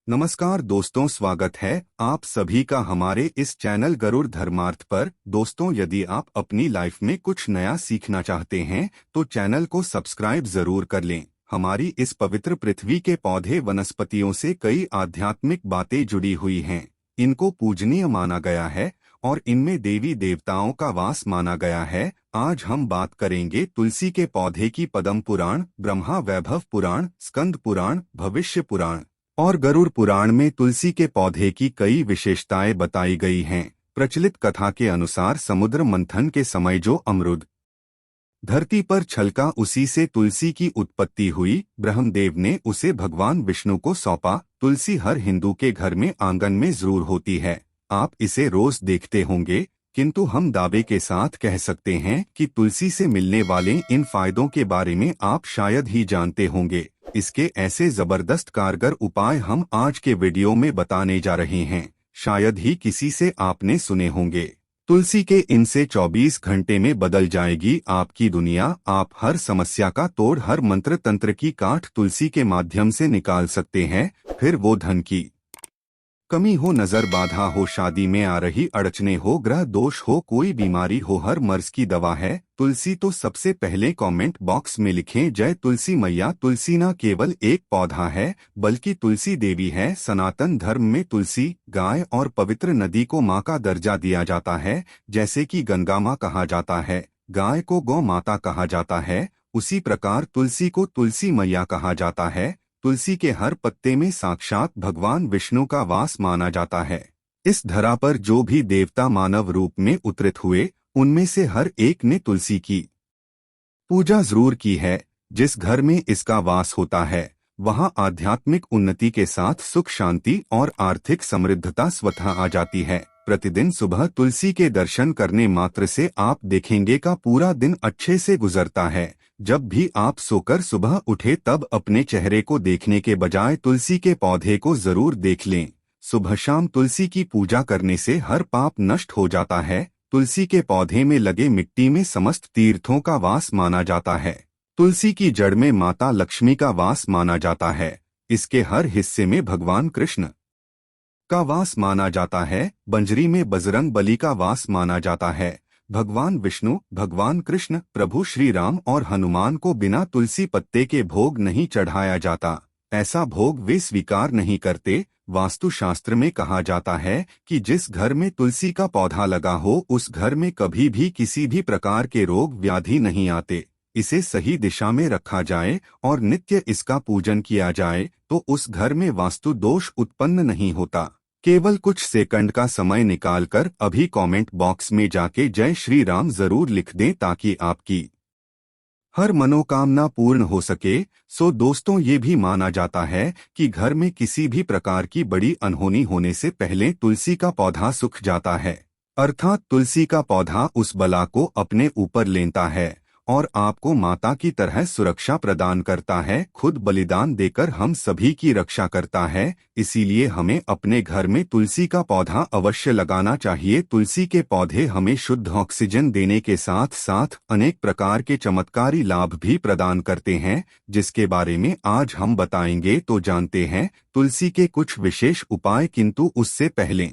नमस्कार दोस्तों, स्वागत है आप सभी का हमारे इस चैनल गरुड़ धर्मार्थ पर। दोस्तों, यदि आप अपनी लाइफ में कुछ नया सीखना चाहते हैं तो चैनल को सब्सक्राइब जरूर कर लें। हमारी इस पवित्र पृथ्वी के पौधे वनस्पतियों से कई आध्यात्मिक बातें जुड़ी हुई हैं। इनको पूजनीय माना गया है और इनमें देवी देवताओं का वास माना गया है। आज हम बात करेंगे तुलसी के पौधे की। पद्म पुराण, ब्रह्मा वैभव पुराण, स्कंद पुराण, भविष्य पुराण और गरुड़ पुराण में तुलसी के पौधे की कई विशेषताएं बताई गई हैं। प्रचलित कथा के अनुसार समुद्र मंथन के समय जो अमृत धरती पर छलका, उसी से तुलसी की उत्पत्ति हुई। ब्रह्मदेव ने उसे भगवान विष्णु को सौंपा। तुलसी हर हिंदू के घर में आंगन में जरूर होती है। आप इसे रोज देखते होंगे, किंतु हम दावे के साथ कह सकते हैं कि तुलसी से मिलने वाले इन फायदों के बारे में आप शायद ही जानते होंगे। इसके ऐसे जबरदस्त कारगर उपाय हम आज के वीडियो में बताने जा रहे हैं। शायद ही किसी से आपने सुने होंगे। तुलसी के इनसे 24 घंटे में बदल जाएगी आपकी दुनिया। आप हर समस्या का तोड़, हर मंत्र तंत्र की काट तुलसी के माध्यम से निकाल सकते हैं। फिर वो धन की कमी हो, नजर बाधा हो, शादी में आ रही अड़चने हो, ग्रह दोष हो, कोई बीमारी हो, हर मर्ज की दवा है तुलसी। तो सबसे पहले कमेंट बॉक्स में लिखें जय तुलसी मैया। तुलसी न केवल एक पौधा है बल्कि तुलसी देवी है। सनातन धर्म में तुलसी, गाय और पवित्र नदी को माँ का दर्जा दिया जाता है। जैसे कि गंगा माँ कहा जाता है, गाय को गौ माता कहा जाता है, उसी प्रकार तुलसी को तुलसी मैया कहा जाता है। तुलसी के हर पत्ते में साक्षात भगवान विष्णु का वास माना जाता है। इस धरा पर जो भी देवता मानव रूप में उतरित हुए, उनमें से हर एक ने तुलसी की पूजा जरूर की है। जिस घर में इसका वास होता है वहां आध्यात्मिक उन्नति के साथ सुख, शांति और आर्थिक समृद्धता स्वतः आ जाती है। प्रतिदिन सुबह तुलसी के दर्शन करने मात्र से आप देखेंगे का पूरा दिन अच्छे से गुजरता है। जब भी आप सोकर सुबह उठे तब अपने चेहरे को देखने के बजाय तुलसी के पौधे को जरूर देख लें। सुबह शाम तुलसी की पूजा करने से हर पाप नष्ट हो जाता है। तुलसी के पौधे में लगे मिट्टी में समस्त तीर्थों का वास माना जाता है। तुलसी की जड़ में माता लक्ष्मी का वास माना जाता है। इसके हर हिस्से में भगवान कृष्ण का वास माना जाता है। बंजरी में बजरंग बली का वास माना जाता है। भगवान विष्णु, भगवान कृष्ण, प्रभु श्री राम और हनुमान को बिना तुलसी पत्ते के भोग नहीं चढ़ाया जाता। ऐसा भोग वे स्वीकार नहीं करते। वास्तुशास्त्र में कहा जाता है कि जिस घर में तुलसी का पौधा लगा हो उस घर में कभी भी किसी भी प्रकार के रोग व्याधि नहीं आते। इसे सही दिशा में रखा जाए और नित्य इसका पूजन किया जाए तो उस घर में वास्तु दोष उत्पन्न नहीं होता। केवल कुछ सेकंड का समय निकालकर अभी कमेंट बॉक्स में जाके जय श्री राम जरूर लिख दें ताकि आपकी हर मनोकामना पूर्ण हो सके। सो दोस्तों, ये भी माना जाता है कि घर में किसी भी प्रकार की बड़ी अनहोनी होने से पहले तुलसी का पौधा सूख जाता है। अर्थात तुलसी का पौधा उस बला को अपने ऊपर लेता है और आपको माता की तरह सुरक्षा प्रदान करता है। खुद बलिदान देकर हम सभी की रक्षा करता है। इसीलिए हमें अपने घर में तुलसी का पौधा अवश्य लगाना चाहिए। तुलसी के पौधे हमें शुद्ध ऑक्सीजन देने के साथ साथ अनेक प्रकार के चमत्कारी लाभ भी प्रदान करते हैं, जिसके बारे में आज हम बताएंगे। तो जानते हैं तुलसी के कुछ विशेष उपाय, किंतु उससे पहले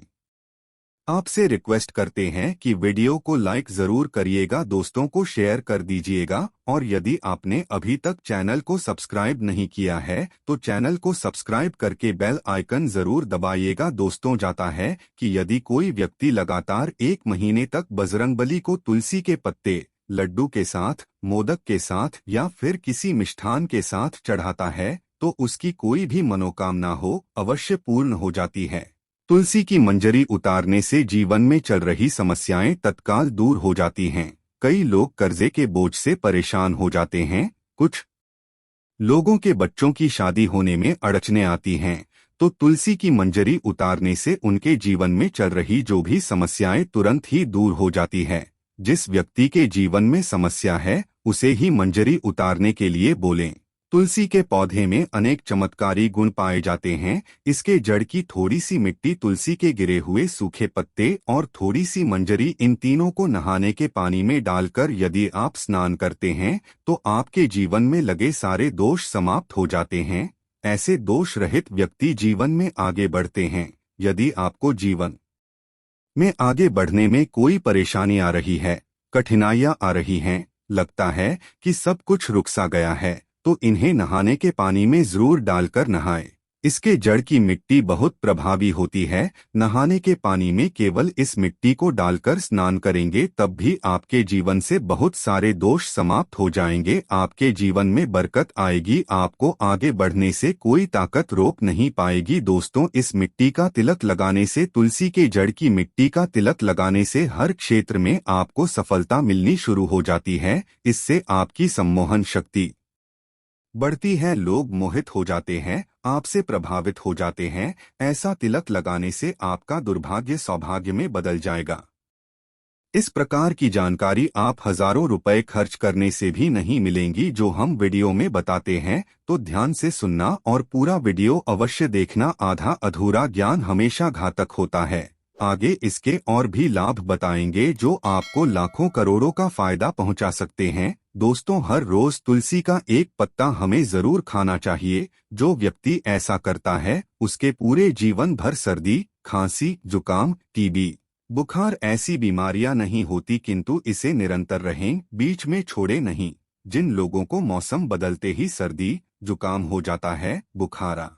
आपसे रिक्वेस्ट करते हैं कि वीडियो को लाइक जरूर करिएगा, दोस्तों को शेयर कर दीजिएगा और यदि आपने अभी तक चैनल को सब्सक्राइब नहीं किया है तो चैनल को सब्सक्राइब करके बेल आइकन जरूर दबाइएगा। दोस्तों, जाता है कि यदि कोई व्यक्ति लगातार 1 महीने तक बजरंगबली को तुलसी के पत्ते लड्डू के साथ, मोदक के साथ या फिर किसी मिष्ठान के साथ चढ़ाता है तो उसकी कोई भी मनोकामना हो अवश्य पूर्ण हो जाती है। तुलसी की मंजरी उतारने से जीवन में चल रही समस्याएं तत्काल दूर हो जाती हैं। कई लोग कर्जे के बोझ से परेशान हो जाते हैं। कुछ लोगों के बच्चों की शादी होने में अड़चने आती हैं, तो तुलसी की मंजरी उतारने से उनके जीवन में चल रही जो भी समस्याएं तुरंत ही दूर हो जाती है। जिस व्यक्ति के जीवन में समस्या है उसे ही मंजरी उतारने के लिए बोलें। तुलसी के पौधे में अनेक चमत्कारी गुण पाए जाते हैं। इसके जड़ की थोड़ी सी मिट्टी, तुलसी के गिरे हुए सूखे पत्ते और थोड़ी सी मंजरी, इन तीनों को नहाने के पानी में डालकर यदि आप स्नान करते हैं तो आपके जीवन में लगे सारे दोष समाप्त हो जाते हैं। ऐसे दोष रहित व्यक्ति जीवन में आगे बढ़ते हैं। यदि आपको जीवन में आगे बढ़ने में कोई परेशानी आ रही है, कठिनाइयां आ रही हैं, लगता है कि सब कुछ रुक सा गया है, तो इन्हें नहाने के पानी में जरूर डालकर नहाएं। इसके जड़ की मिट्टी बहुत प्रभावी होती है। नहाने के पानी में केवल इस मिट्टी को डालकर स्नान करेंगे तब भी आपके जीवन से बहुत सारे दोष समाप्त हो जाएंगे। आपके जीवन में बरकत आएगी। आपको आगे बढ़ने से कोई ताकत रोक नहीं पाएगी। दोस्तों, इस मिट्टी का तिलक लगाने से, तुलसी के जड़ की मिट्टी का तिलक लगाने से हर क्षेत्र में आपको सफलता मिलनी शुरू हो जाती है। इससे आपकी सम्मोहन शक्ति बढ़ती है, लोग मोहित हो जाते हैं, आपसे प्रभावित हो जाते हैं। ऐसा तिलक लगाने से आपका दुर्भाग्य सौभाग्य में बदल जाएगा। इस प्रकार की जानकारी आप हजारों रुपए खर्च करने से भी नहीं मिलेंगी जो हम वीडियो में बताते हैं। तो ध्यान से सुनना और पूरा वीडियो अवश्य देखना। आधा अधूरा ज्ञान हमेशा घातक होता है। आगे इसके और भी लाभ बताएंगे जो आपको लाखों करोड़ों का फायदा पहुंचा सकते हैं। दोस्तों, हर रोज तुलसी का एक पत्ता हमें जरूर खाना चाहिए। जो व्यक्ति ऐसा करता है उसके पूरे जीवन भर सर्दी, खांसी, जुकाम, टीबी, बुखार ऐसी बीमारियां नहीं होती, किंतु इसे निरंतर रहें, बीच में छोड़े नहीं। जिन लोगों को मौसम बदलते ही सर्दी, जुकाम हो जाता है, बुखार आ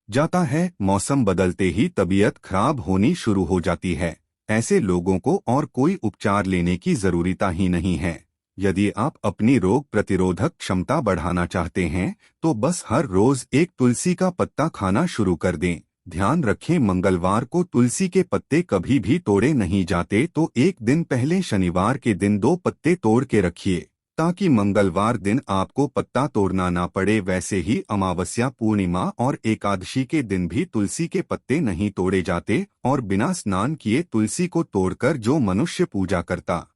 जाता है, मौसम बदलते ही तबीयत खराब होनी शुरू हो जाती है, ऐसे लोगों को और कोई उपचार लेने की जरूरत ही नहीं है। यदि आप अपनी रोग प्रतिरोधक क्षमता बढ़ाना चाहते हैं तो बस हर रोज एक तुलसी का पत्ता खाना शुरू कर दें। ध्यान रखें, मंगलवार को तुलसी के पत्ते कभी भी तोड़े नहीं जाते, तो एक दिन पहले शनिवार के दिन 2 पत्ते तोड़ के रखिए ताकि मंगलवार दिन आपको पत्ता तोड़ना ना पड़े। वैसे ही अमावस्या, पूर्णिमा और एकादशी के दिन भी तुलसी के पत्ते नहीं तोड़े जाते और बिना स्नान किए तुलसी को तोड़कर जो मनुष्य पूजा करता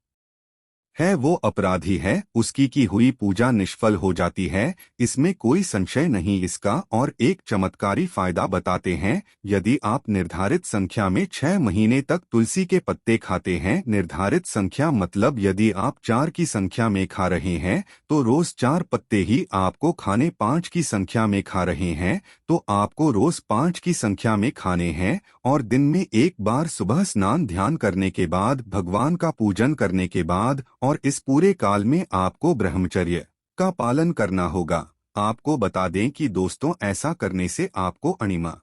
है वो अपराधी है, उसकी की हुई पूजा निष्फल हो जाती है। इसमें कोई संशय नहीं। इसका और एक चमत्कारी फायदा बताते हैं। यदि आप निर्धारित संख्या में 6 महीने तक तुलसी के पत्ते खाते हैं, निर्धारित संख्या मतलब यदि आप 4 की संख्या में खा रहे हैं तो रोज 4 पत्ते ही आपको खाने, 5 की संख्या में खा रहे हैं तो आपको रोज 5 की संख्या में खाने हैं, और दिन में एक बार सुबह स्नान ध्यान करने के बाद, भगवान का पूजन करने के बाद, और इस पूरे काल में आपको ब्रह्मचर्य का पालन करना होगा। आपको बता दें कि दोस्तों, ऐसा करने से आपको अणिमा,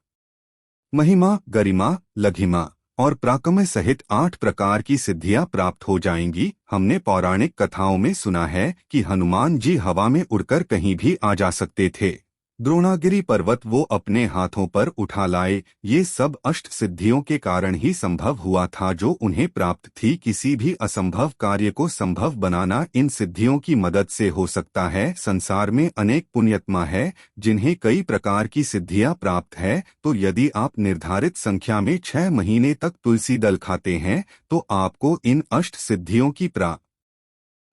महिमा, गरिमा, लघिमा और प्राकम्य सहित 8 प्रकार की सिद्धियां प्राप्त हो जाएंगी। हमने पौराणिक कथाओं में सुना है कि हनुमान जी हवा में उड़कर कहीं भी आ जा सकते थे। द्रोणागिरी पर्वत वो अपने हाथों पर उठा लाए। ये सब अष्ट सिद्धियों के कारण ही संभव हुआ था जो उन्हें प्राप्त थी। किसी भी असंभव कार्य को संभव बनाना इन सिद्धियों की मदद से हो सकता है। संसार में अनेक पुण्यात्मा है जिन्हें कई प्रकार की सिद्धियां प्राप्त है। तो यदि आप निर्धारित संख्या में 6 महीने तक तुलसी दल खाते हैं तो आपको इन अष्ट सिद्धियों की प्राप्ति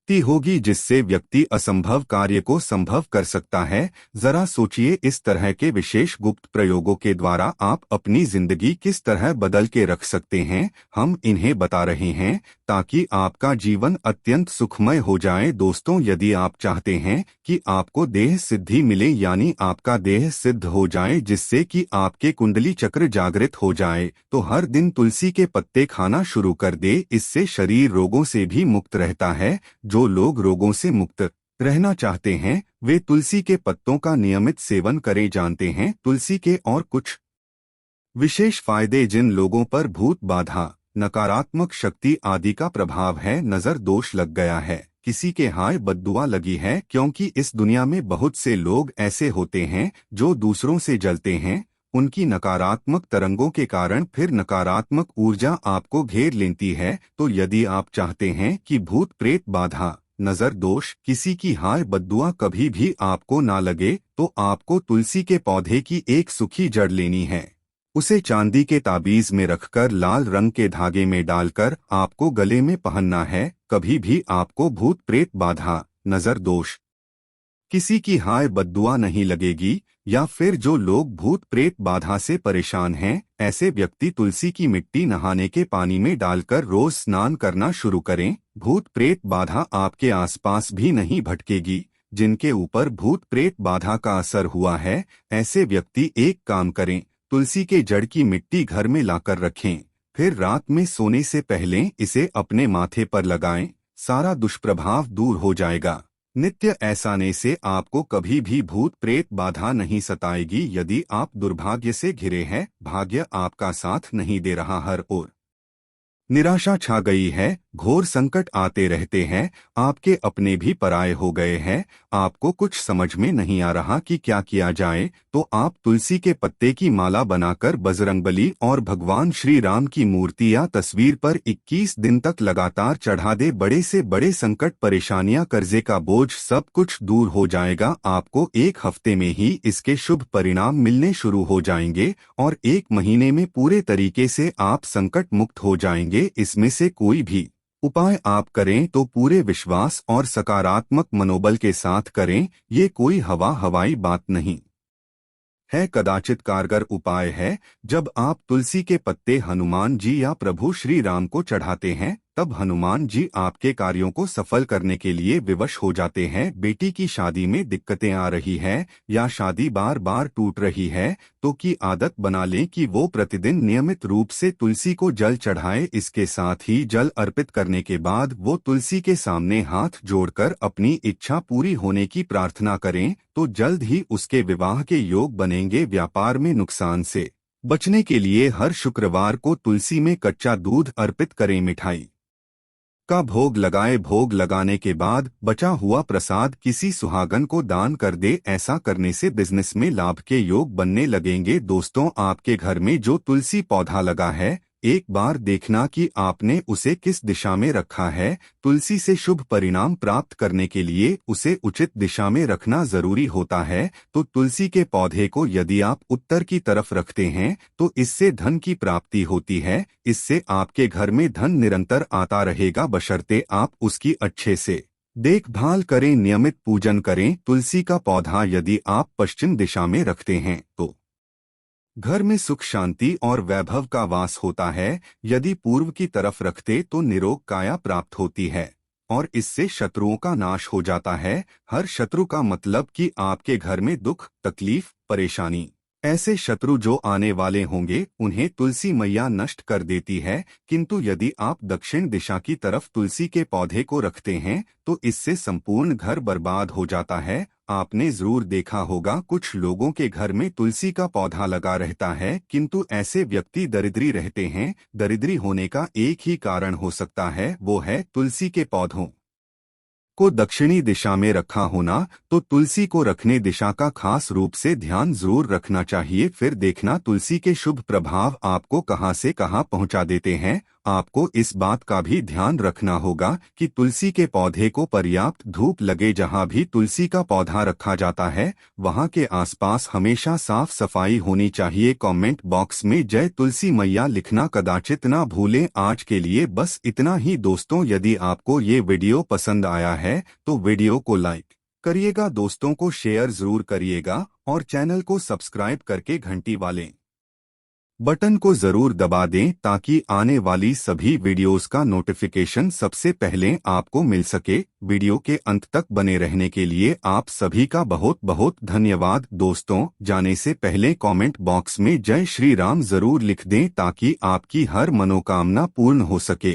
होगी, जिससे व्यक्ति असंभव कार्य को संभव कर सकता है। जरा सोचिए, इस तरह के विशेष गुप्त प्रयोगों के द्वारा आप अपनी जिंदगी किस तरह बदल के रख सकते हैं। हम इन्हें बता रहे हैं ताकि आपका जीवन अत्यंत सुखमय हो जाए। दोस्तों, यदि आप चाहते हैं कि आपको देह सिद्धि मिले, यानी आपका देह सिद्ध हो जाए, जिससे कि आपके कुंडली चक्र जागृत हो जाए, तो हर दिन तुलसी के पत्ते खाना शुरू कर दे। इससे शरीर रोगों से भी मुक्त रहता है। जो लोग रोगों से मुक्त रहना चाहते हैं वे तुलसी के पत्तों का नियमित सेवन करें। जानते हैं तुलसी के और कुछ विशेष फायदे? जिन लोगों पर भूत बाधा, नकारात्मक शक्ति आदि का प्रभाव है, नजर दोष लग गया है, किसी के हाय बद्दुआ लगी है, क्योंकि इस दुनिया में बहुत से लोग ऐसे होते हैं जो दूसरों से जलते हैं। उनकी नकारात्मक तरंगों के कारण फिर नकारात्मक ऊर्जा आपको घेर लेती है। तो यदि आप चाहते हैं कि भूत प्रेत बाधा, नजर दोष, किसी की हाय बद्दुआ कभी भी आपको ना लगे, तो आपको तुलसी के पौधे की एक सूखी जड़ लेनी है। उसे चांदी के ताबीज में रखकर लाल रंग के धागे में डालकर आपको गले में पहनना है। कभी भी आपको भूत प्रेत बाधा, नजर दोष, किसी की हाय बद्दुआ नहीं लगेगी। या फिर जो लोग भूत प्रेत बाधा से परेशान हैं, ऐसे व्यक्ति तुलसी की मिट्टी नहाने के पानी में डालकर रोज स्नान करना शुरू करें। भूत प्रेत बाधा आपके आसपास भी नहीं भटकेगी। जिनके ऊपर भूत प्रेत बाधा का असर हुआ है, ऐसे व्यक्ति एक काम करें, तुलसी के जड़ की मिट्टी घर में लाकर रखें, फिर रात में सोने से पहले इसे अपने माथे पर लगाएं, सारा दुष्प्रभाव दूर हो जाएगा। नित्य ऐसा करने से आपको कभी भी भूत प्रेत बाधा नहीं सताएगी। यदि आप दुर्भाग्य से घिरे हैं, भाग्य आपका साथ नहीं दे रहा, हर ओर निराशा छा गई है, घोर संकट आते रहते हैं, आपके अपने भी पराये हो गए हैं, आपको कुछ समझ में नहीं आ रहा कि क्या किया जाए, तो आप तुलसी के पत्ते की माला बनाकर बजरंगबली और भगवान श्री राम की मूर्ति या तस्वीर पर 21 दिन तक लगातार चढ़ा दे। बड़े से बड़े संकट, परेशानियां, कर्जे का बोझ, सब कुछ दूर हो जाएगा। आपको 1 हफ्ते में ही इसके शुभ परिणाम मिलने शुरू हो जाएंगे और 1 महीने में पूरे तरीके से आप संकट मुक्त हो जाएंगे। इसमें से कोई भी उपाय आप करें तो पूरे विश्वास और सकारात्मक मनोबल के साथ करें। ये कोई हवाई बात नहीं है, कदाचित कारगर उपाय है। जब आप तुलसी के पत्ते हनुमान जी या प्रभु श्री राम को चढ़ाते हैं, तब हनुमान जी आपके कार्यों को सफल करने के लिए विवश हो जाते हैं। बेटी की शादी में दिक्कतें आ रही है या शादी बार बार टूट रही है, तो की आदत बना लें कि वो प्रतिदिन नियमित रूप से तुलसी को जल चढ़ाए। इसके साथ ही जल अर्पित करने के बाद वो तुलसी के सामने हाथ जोड़कर अपनी इच्छा पूरी होने की प्रार्थना करें, तो जल्द ही उसके विवाह के योग बनेंगे। व्यापार में नुकसान से बचने के लिए हर शुक्रवार को तुलसी में कच्चा दूध अर्पित करें, मिठाई का भोग लगाए। भोग लगाने के बाद बचा हुआ प्रसाद किसी सुहागन को दान कर दे। ऐसा करने से बिजनेस में लाभ के योग बनने लगेंगे। दोस्तों, आपके घर में जो तुलसी पौधा लगा है, एक बार देखना कि आपने उसे किस दिशा में रखा है। तुलसी से शुभ परिणाम प्राप्त करने के लिए उसे उचित दिशा में रखना जरूरी होता है। तो तुलसी के पौधे को यदि आप उत्तर की तरफ रखते हैं तो इससे धन की प्राप्ति होती है। इससे आपके घर में धन निरंतर आता रहेगा, बशर्ते आप उसकी अच्छे से देखभाल करें, नियमित पूजन करें। तुलसी का पौधा यदि आप पश्चिम दिशा में रखते हैं तो घर में सुख, शांति और वैभव का वास होता है। यदि पूर्व की तरफ रखते तो निरोग काया प्राप्त होती है और इससे शत्रुओं का नाश हो जाता है। हर शत्रु का मतलब कि आपके घर में दुख, तकलीफ, परेशानी, ऐसे शत्रु जो आने वाले होंगे उन्हें तुलसी मैया नष्ट कर देती है। किंतु यदि आप दक्षिण दिशा की तरफ तुलसी के पौधे को रखते हैं तो इससे संपूर्ण घर बर्बाद हो जाता है। आपने जरूर देखा होगा, कुछ लोगों के घर में तुलसी का पौधा लगा रहता है, किंतु ऐसे व्यक्ति दरिद्री रहते हैं। दरिद्री होने का एक ही कारण हो सकता है, वो है तुलसी के पौधों को दक्षिणी दिशा में रखा होना। तो तुलसी को रखने दिशा का खास रूप से ध्यान जरूर रखना चाहिए। फिर देखना तुलसी के शुभ प्रभाव आपको कहां से कहां पहुंचा देते हैं। आपको इस बात का भी ध्यान रखना होगा कि तुलसी के पौधे को पर्याप्त धूप लगे। जहां भी तुलसी का पौधा रखा जाता है वहां के आसपास हमेशा साफ सफाई होनी चाहिए। कमेंट बॉक्स में जय तुलसी मैया लिखना कदाचित ना भूलें। आज के लिए बस इतना ही दोस्तों। यदि आपको ये वीडियो पसंद आया है तो वीडियो को लाइक करिएगा, दोस्तों को शेयर जरूर करिएगा और चैनल को सब्सक्राइब करके घंटी वाले बटन को जरूर दबा दें ताकि आने वाली सभी वीडियोस का नोटिफिकेशन सबसे पहले आपको मिल सके। वीडियो के अंत तक बने रहने के लिए आप सभी का बहुत बहुत धन्यवाद। दोस्तों, जाने से पहले कमेंट बॉक्स में जय श्री राम जरूर लिख दें ताकि आपकी हर मनोकामना पूर्ण हो सके।